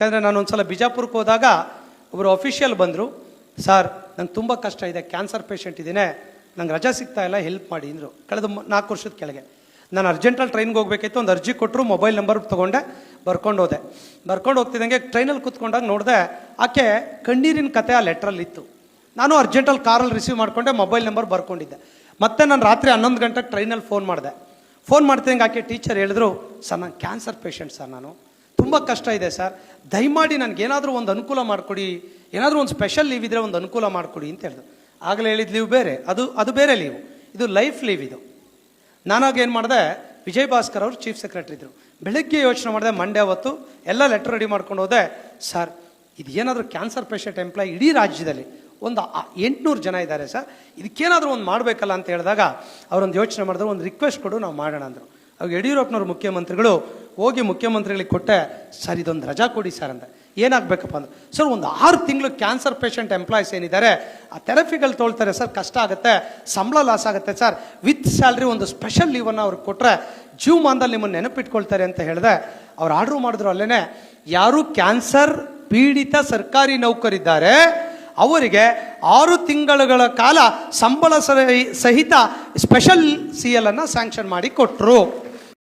ಯಾಕಂದರೆ ನಾನು ಒಂದು ಸಲ ಬಿಜಾಪುರಕ್ಕೆ ಹೋದಾಗ ಒಬ್ಬರು ಅಫಿಷಿಯಲ್ ಬಂದರು. ಸರ್ ನಂಗೆ ತುಂಬ ಕಷ್ಟ ಇದೆ, ಕ್ಯಾನ್ಸರ್ ಪೇಷಂಟ್ ಇದ್ದೀನಿ, ನಂಗೆ ರಜಾ ಸಿಗ್ತಾ ಇಲ್ಲ, ಹೆಲ್ಪ್ ಮಾಡಿ ಅಂದರು. ಕಳೆದ 4 ವರ್ಷದ ಕೆಳಗೆ ನಾನು ಅರ್ಜೆಂಟಲ್ಲಿ ಟ್ರೈನ್ಗೆ ಹೋಗ್ಬೇಕಾಯ್ತು. ಒಂದು ಅರ್ಜಿ ಕೊಟ್ಟರು, ಮೊಬೈಲ್ ನಂಬರ್ ತೊಗೊಂಡೆ, ಬರ್ಕೊಂಡು ಹೋದೆ. ಬರ್ಕೊಂಡು ಹೋಗ್ತಿದ್ದಂಗೆ ಟ್ರೈನಲ್ಲಿ ಕೂತ್ಕೊಂಡಾಗ ನೋಡಿದೆ ಆಕೆ ಕಣ್ಣೀರಿನ ಕತೆ ಆ ಲೆಟ್ರಲ್ಲಿ ಇತ್ತು. ನಾನು ಅರ್ಜೆಂಟಲ್ಲಿ ಕಾರಲ್ಲಿ ರಿಸೀವ್ ಮಾಡಿಕೊಂಡೆ, ಮೊಬೈಲ್ ನಂಬರ್ ಬರ್ಕೊಂಡಿದ್ದೆ. ಮತ್ತೆ ನಾನು ರಾತ್ರಿ 11 ಗಂಟೆಗೆ ಟ್ರೈನಲ್ಲಿ ಫೋನ್ ಮಾಡಿದೆ. ಫೋನ್ ಮಾಡ್ತಿದ್ದಂಗೆ ಆಕೆ ಟೀಚರ್ ಹೇಳಿದ್ರು, ಸರ್ ನಾನು ಕ್ಯಾನ್ಸರ್ ಪೇಷಂಟ್ ಸರ್, ನಾನು ತುಂಬ ಕಷ್ಟ ಇದೆ ಸರ್, ದಯಮಾಡಿ ನನಗೇನಾದರೂ ಒಂದು ಅನುಕೂಲ ಮಾಡಿಕೊಡಿ, ಏನಾದರೂ ಒಂದು ಸ್ಪೆಷಲ್ ಲೀವ್ ಇದ್ದರೆ ಒಂದು ಅನುಕೂಲ ಮಾಡಿಕೊಡಿ ಅಂತ ಹೇಳಿದ್ರು. ಆಗಲೇ ಹೇಳಿದ ಲೀವ್ ಬೇರೆ, ಅದು ಬೇರೆ ಲೀವ್, ಇದು ಲೈಫ್ ಲೀವ್ ಇದು. ನಾನಾಗ ಏನು ಮಾಡಿದೆ, ವಿಜಯ್ ಭಾಸ್ಕರ್ ಅವರು ಚೀಫ್ ಸೆಕ್ರೆಟರಿ ಇದ್ದರು. ಬೆಳಗ್ಗೆ ಯೋಚನೆ ಮಾಡಿದೆ, ಮಂಡೇ ಅವತ್ತು ಎಲ್ಲ ಲೆಟರ್ ರೆಡಿ ಮಾಡ್ಕೊಂಡು ಹೋದೆ. ಸರ್ ಇದು ಏನಾದರೂ ಕ್ಯಾನ್ಸರ್ ಪೇಷಂಟ್ ಎಂಪ್ಲಾಯ್ ಇಡೀ ರಾಜ್ಯದಲ್ಲಿ ಒಂದು 800 ಜನ ಇದ್ದಾರೆ ಸರ್, ಇದಕ್ಕೇನಾದರೂ ಒಂದು ಮಾಡಬೇಕಲ್ಲ ಅಂತ ಹೇಳಿದಾಗ ಅವರೊಂದು ಯೋಚನೆ ಮಾಡಿದ್ರು, ಒಂದು ರಿಕ್ವೆಸ್ಟ್ ಕೊಡು ನಾವು ಮಾಡೋಣ ಅಂದರು. ಅವಾಗ ಯಡಿಯೂರಪ್ಪನವ್ರು ಮುಖ್ಯಮಂತ್ರಿಗಳು ಹೋಗಿ ಮುಖ್ಯಮಂತ್ರಿಗಳಿಗೆ ಕೊಟ್ಟೆ, ಸರ್ ಇದೊಂದು ರಜಾ ಕೊಡಿ ಸರ್ ಅಂತ. ಏನಾಗಬೇಕಪ್ಪ ಅಂದ್ರೆ, ಸರ್ ಒಂದು 6 ತಿಂಗಳು ಕ್ಯಾನ್ಸರ್ ಪೇಷಂಟ್ ಎಂಪ್ಲಾಯ್ಸ್ ಏನಿದ್ದಾರೆ ಆ ಥೆರಪಿಗಳು ತೊಳ್ತಾರೆ ಸರ್, ಕಷ್ಟ ಆಗುತ್ತೆ, ಸಂಬಳ ಲಾಸ್ ಆಗುತ್ತೆ ಸರ್, ವಿತ್ ಸ್ಯಾಲ್ರಿ ಒಂದು ಸ್ಪೆಷಲ್ ಲೀವನ್ನು ಅವ್ರಿಗೆ ಕೊಟ್ಟರೆ ಜೀವಮಾನದಲ್ಲಿ ನಿಮ್ಮನ್ನು ನೆನಪಿಟ್ಕೊಳ್ತಾರೆ ಅಂತ ಹೇಳಿದೆ. ಅವ್ರು ಆರ್ಡ್ರು ಮಾಡಿದ್ರು. ಅಲ್ಲೇ ಯಾರು ಕ್ಯಾನ್ಸರ್ ಪೀಡಿತ ಸರ್ಕಾರಿ ನೌಕರಿದ್ದಾರೆ ಅವರಿಗೆ 6 ತಿಂಗಳುಗಳ ಕಾಲ ಸಂಬಳ ಸಹಿತ ಸ್ಪೆಷಲ್ CL ಅನ್ನು ಸ್ಯಾಂಕ್ಷನ್ ಮಾಡಿ ಕೊಟ್ಟರು.